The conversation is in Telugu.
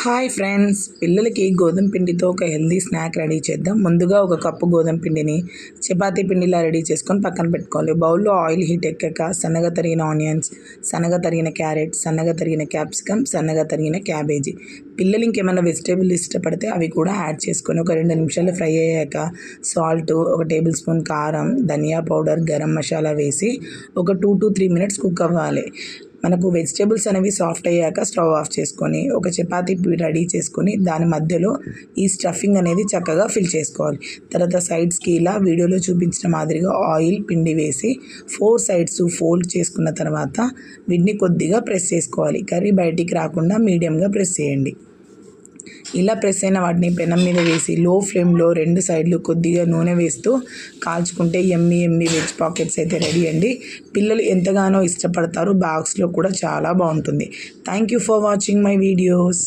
హాయ్ ఫ్రెండ్స్, పిల్లలకి గోధుమ పిండితో ఒక హెల్దీ స్నాక్ రెడీ చేద్దాం. ముందుగా ఒక కప్పు గోధుమ పిండిని చపాతీ పిండిలా రెడీ చేసుకొని పక్కన పెట్టుకోవాలి. బౌల్లో ఆయిల్ హీట్ ఎక్కాక సన్నగా తరిగిన ఆనియన్స్, సన్నగా తరిగిన క్యారెట్, సన్నగా తరిగిన క్యాప్సికమ్, సన్నగా తరిగిన క్యాబేజీ. పిల్లలు ఇంకేమైనా వెజిటేబుల్ ఇష్టపడితే అవి కూడా యాడ్ చేసుకొని ఒక 2 నిమిషాలు ఫ్రై అయ్యాక సాల్ట్, ఒక టేబుల్ స్పూన్ కారం, ధనియా పౌడర్, గరం మసాలా వేసి ఒక 2 to 3 మినిట్స్ కుక్ అవ్వాలి. మనకు వెజిటేబుల్స్ అనేవి సాఫ్ట్ అయ్యాక స్టవ్ ఆఫ్ చేసుకొని ఒక చపాతీ రెడీ చేసుకొని దాని మధ్యలో ఈ స్టఫింగ్ అనేది చక్కగా ఫిల్ చేసుకోవాలి. తర్వాత సైడ్స్కి ఇలా వీడియోలో చూపించిన మాదిరిగా ఆయిల్ పిండి వేసి 4 సైడ్స్ ఫోల్డ్ చేసుకున్న తర్వాత వీటిని కొద్దిగా ప్రెస్ చేసుకోవాలి. కర్రీ బయటికి రాకుండా మీడియంగా ప్రెస్ చేయండి. ఇలా ప్రెస్ అయిన వాటిని పెనం మీద వేసి లో ఫ్లేమ్లో 2 సైడ్లు కొద్దిగా నూనె వేస్తూ కాల్చుకుంటే ఎమ్మి వెజ్ పాకెట్స్ అయితే రెడీ అండి. పిల్లలు ఎంతగానో ఇష్టపడతారు. బాక్స్లో కూడా చాలా బాగుంటుంది. Thank you for watching my videos.